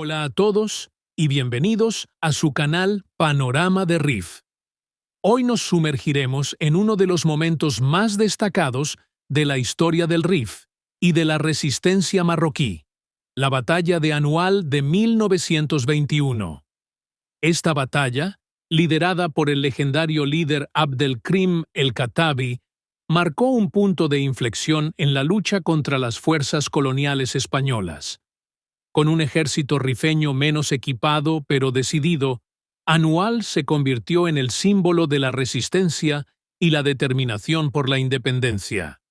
Hola a todos y bienvenidos a su canal Panorama de Rif. Hoy nos sumergiremos en uno de los momentos más destacados de la historia del Rif y de la resistencia marroquí, la Batalla de Anual de 1921. Esta batalla, liderada por el legendario líder Abdelkrim el-Khattabi, marcó un punto de inflexión en la lucha contra las fuerzas coloniales españolas. Con un ejército rifeño menos equipado pero decidido, Anual se convirtió en el símbolo de la resistencia y la determinación por la independencia.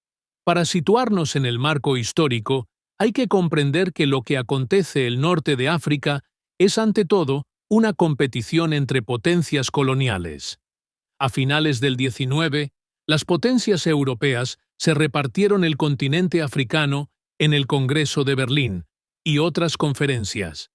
Para situarnos en el marco histórico, hay que comprender que lo que acontece en el norte de África es ante todo una competición entre potencias coloniales. A finales del XIX, las potencias europeas se repartieron el continente africano en el Congreso de Berlín y otras conferencias.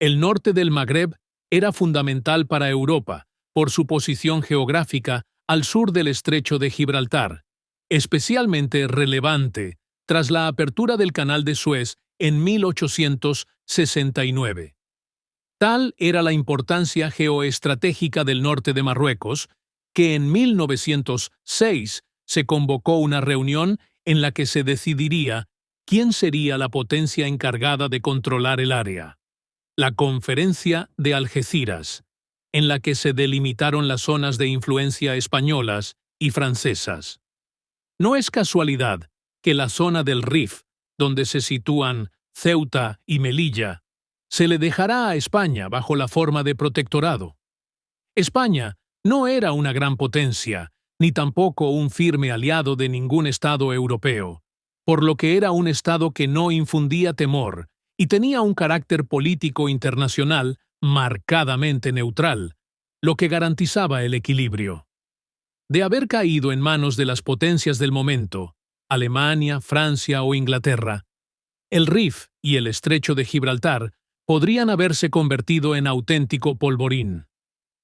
El norte del Magreb era fundamental para Europa por su posición geográfica al sur del Estrecho de Gibraltar, especialmente relevante tras la apertura del Canal de Suez en 1869. Tal era la importancia geoestratégica del norte de Marruecos que en 1906 se convocó una reunión en la que se decidiría quién sería la potencia encargada de controlar el área. La Conferencia de Algeciras, en la que se delimitaron las zonas de influencia españolas y francesas. No es casualidad que la zona del Rif, donde se sitúan Ceuta y Melilla, se le dejará a España bajo la forma de protectorado. España no era una gran potencia, ni tampoco un firme aliado de ningún estado europeo, por lo que era un estado que no infundía temor y tenía un carácter político internacional marcadamente neutral, lo que garantizaba el equilibrio. De haber caído en manos de las potencias del momento, Alemania, Francia o Inglaterra, el Rif y el Estrecho de Gibraltar podrían haberse convertido en auténtico polvorín.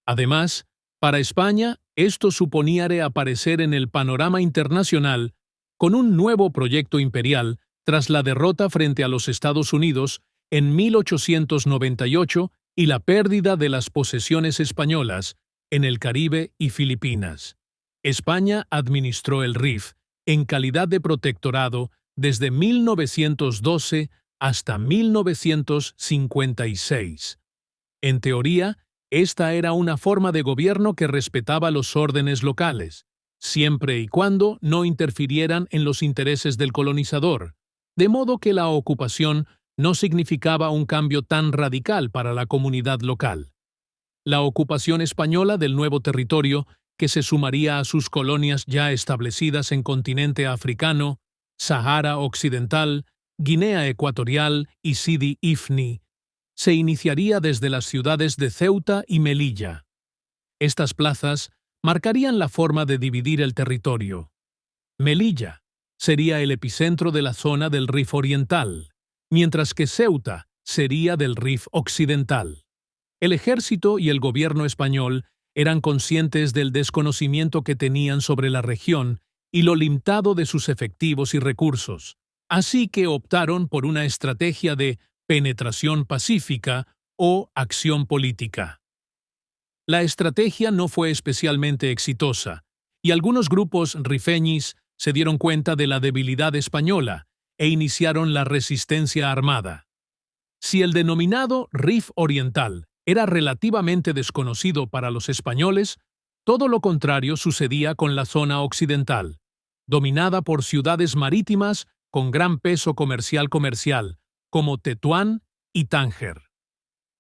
Además, para España, esto suponía reaparecer en el panorama internacional con un nuevo proyecto imperial tras la derrota frente a los Estados Unidos en 1898 y la pérdida de las posesiones españolas en el Caribe y Filipinas. España administró el Rif en calidad de protectorado desde 1912 hasta 1956. En teoría, esta era una forma de gobierno que respetaba los órdenes locales, siempre y cuando no interfirieran en los intereses del colonizador, de modo que la ocupación no significaba un cambio tan radical para la comunidad local. La ocupación española del nuevo territorio, que se sumaría a sus colonias ya establecidas en continente africano, Sahara Occidental, Guinea Ecuatorial y Sidi Ifni, se iniciaría desde las ciudades de Ceuta y Melilla. Estas plazas marcarían la forma de dividir el territorio. Melilla sería el epicentro de la zona del Rif Oriental, mientras que Ceuta sería del Rif Occidental. El ejército y el gobierno español eran conscientes del desconocimiento que tenían sobre la región y lo limitado de sus efectivos y recursos, así que optaron por una estrategia de penetración pacífica o acción política. La estrategia no fue especialmente exitosa, y algunos grupos rifeñis se dieron cuenta de la debilidad española e iniciaron la resistencia armada. Si el denominado Rif Oriental era relativamente desconocido para los españoles, todo lo contrario sucedía con la zona occidental, dominada por ciudades marítimas con gran peso comercial, como Tetuán y Tánger.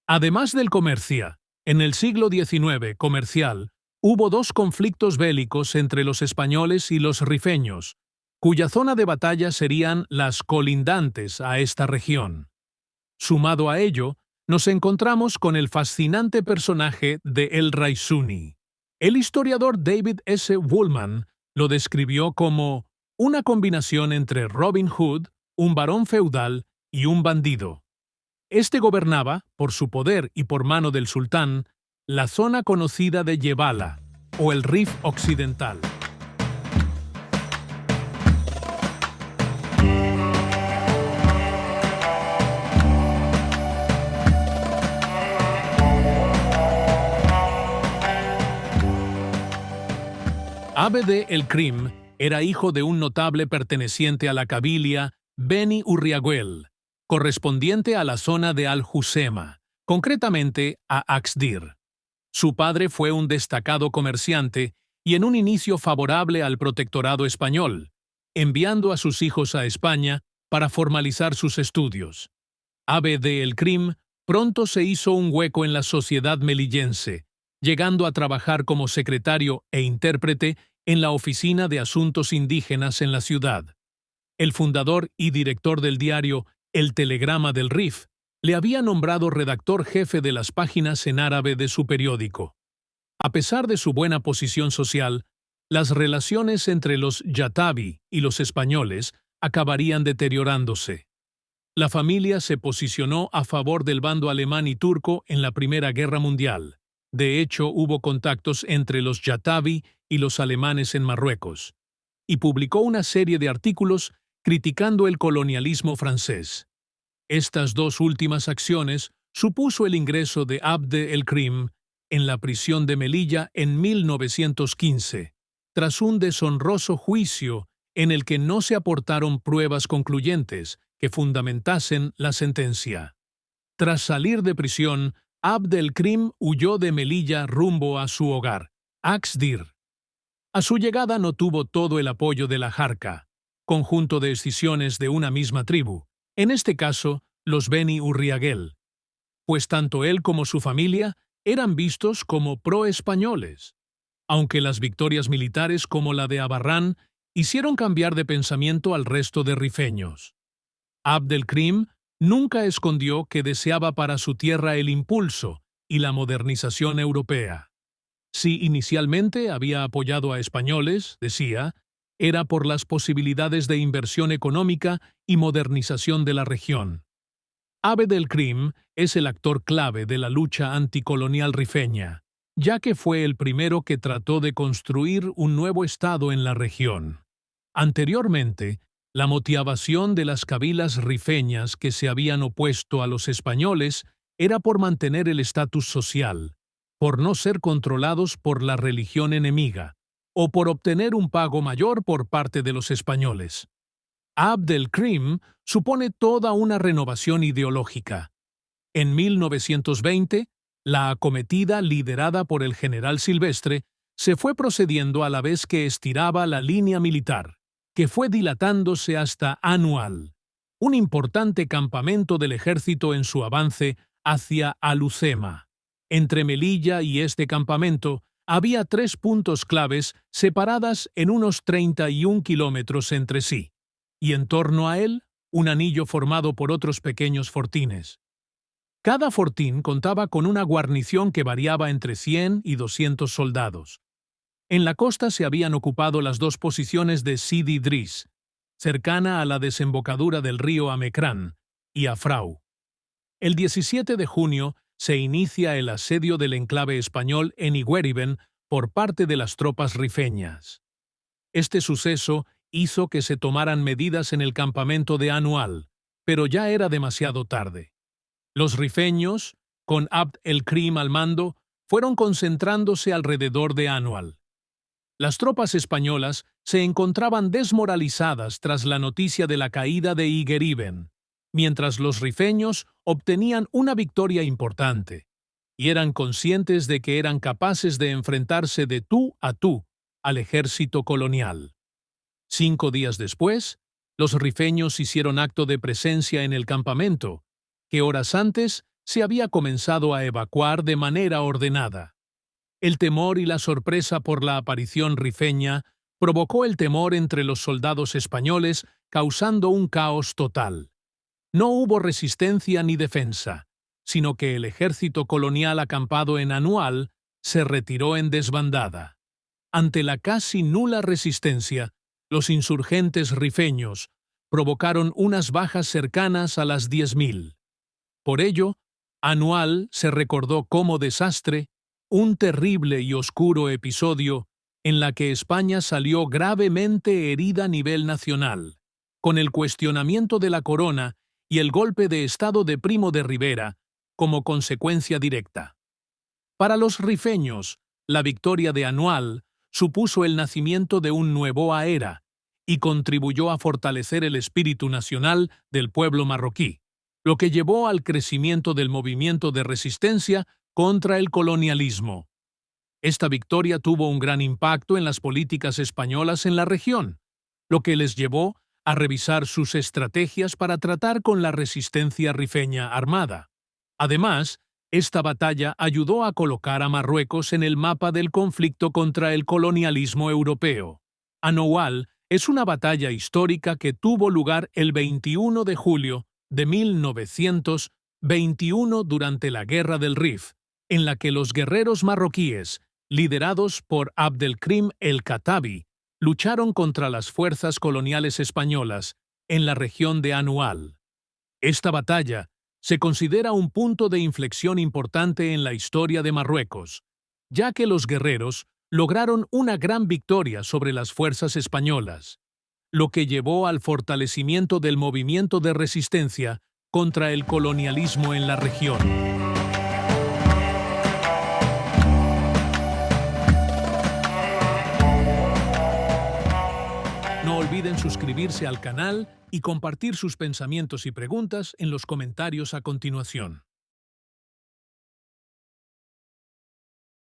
Además del comercio, en el siglo XIX comercial, hubo dos conflictos bélicos entre los españoles y los rifeños, cuya zona de batalla serían las colindantes a esta región. Sumado a ello, nos encontramos con el fascinante personaje de El Raisuni. El historiador David S. Woolman lo describió como una combinación entre Robin Hood, un barón feudal y un bandido. Este gobernaba, por su poder y por mano del sultán, la zona conocida de Yebala, o el Rif Occidental. Abd el-Krim era hijo de un notable perteneciente a la cabilia Beni Urriaguel, correspondiente a la zona de Al-Husema, concretamente a Axdir. Su padre fue un destacado comerciante y en un inicio favorable al protectorado español, enviando a sus hijos a España para formalizar sus estudios. Abd el-Krim pronto se hizo un hueco en la sociedad melillense, llegando a trabajar como secretario e intérprete en la Oficina de Asuntos Indígenas en la ciudad. El fundador y director del diario El Telegrama del Rif le había nombrado redactor jefe de las páginas en árabe de su periódico. A pesar de su buena posición social, las relaciones entre los Yatabi y los españoles acabarían deteriorándose. La familia se posicionó a favor del bando alemán y turco en la Primera Guerra Mundial. De hecho, hubo contactos entre los Yatabi y los alemanes en Marruecos, y publicó una serie de artículos criticando el colonialismo francés. Estas dos últimas acciones supuso el ingreso de Abd el-Krim en la prisión de Melilla en 1915, tras un deshonroso juicio en el que no se aportaron pruebas concluyentes que fundamentasen la sentencia. Tras salir de prisión, Abd el-Krim huyó de Melilla rumbo a su hogar, Axdir. A su llegada no tuvo todo el apoyo de la Jarca, conjunto de escisiones de una misma tribu, en este caso los Beni Urriaguel, pues tanto él como su familia eran vistos como pro-españoles, aunque las victorias militares como la de Abarrán hicieron cambiar de pensamiento al resto de rifeños. Abd el-Krim nunca escondió que deseaba para su tierra el impulso y la modernización europea. Si inicialmente había apoyado a españoles, decía, era por las posibilidades de inversión económica y modernización de la región. Abd el-Krim es el actor clave de la lucha anticolonial rifeña, ya que fue el primero que trató de construir un nuevo estado en la región. Anteriormente, la motivación de las cabilas rifeñas que se habían opuesto a los españoles era por mantener el estatus social, por no ser controlados por la religión enemiga, o por obtener un pago mayor por parte de los españoles. Abd el-Krim supone toda una renovación ideológica. En 1920, la acometida liderada por el general Silvestre se fue procediendo a la vez que estiraba la línea militar, que fue dilatándose hasta Anual, un importante campamento del ejército en su avance hacia Al-Husema. Entre Melilla y este campamento había 3 puntos claves separadas en unos 31 kilómetros entre sí, y en torno a él un anillo formado por otros pequeños fortines. Cada fortín contaba con una guarnición que variaba entre 100 y 200 soldados. En la costa se habían ocupado las 2 posiciones de Sidi Idris, cercana a la desembocadura del río Amecrán, y Afrau. El 17 de junio se inicia el asedio del enclave español en Igueriben por parte de las tropas rifeñas. Este suceso hizo que se tomaran medidas en el campamento de Anual, pero ya era demasiado tarde. Los rifeños, con Abd el-Krim al mando, fueron concentrándose alrededor de Anual. Las tropas españolas se encontraban desmoralizadas tras la noticia de la caída de Igueriben, mientras los rifeños obtenían una victoria importante, y eran conscientes de que eran capaces de enfrentarse de tú a tú al ejército colonial. 5 días después, los rifeños hicieron acto de presencia en el campamento, que horas antes se había comenzado a evacuar de manera ordenada. El temor y la sorpresa por la aparición rifeña provocó el temor entre los soldados españoles, causando un caos total. No hubo resistencia ni defensa, sino que el ejército colonial acampado en Anual se retiró en desbandada. Ante la casi nula resistencia, los insurgentes rifeños provocaron unas bajas cercanas a las 10.000. Por ello, Anual se recordó como desastre, un terrible y oscuro episodio en la que España salió gravemente herida a nivel nacional, con el cuestionamiento de la corona y el golpe de estado de Primo de Rivera como consecuencia directa. Para los rifeños, la victoria de Anual supuso el nacimiento de un nuevo era y contribuyó a fortalecer el espíritu nacional del pueblo marroquí, lo que llevó al crecimiento del movimiento de resistencia contra el colonialismo. Esta victoria tuvo un gran impacto en las políticas españolas en la región, lo que les llevó a revisar sus estrategias para tratar con la resistencia rifeña armada. Además, esta batalla ayudó a colocar a Marruecos en el mapa del conflicto contra el colonialismo europeo. Anoual es una batalla histórica que tuvo lugar el 21 de julio de 1921 durante la Guerra del Rif, en la que los guerreros marroquíes, liderados por Abdelkrim el-Khattabi, lucharon contra las fuerzas coloniales españolas en la región de Anoual. Esta batalla se considera un punto de inflexión importante en la historia de Marruecos, ya que los guerreros lograron una gran victoria sobre las fuerzas españolas, lo que llevó al fortalecimiento del movimiento de resistencia contra el colonialismo en la región. No olviden suscribirse al canal y compartir sus pensamientos y preguntas en los comentarios a continuación.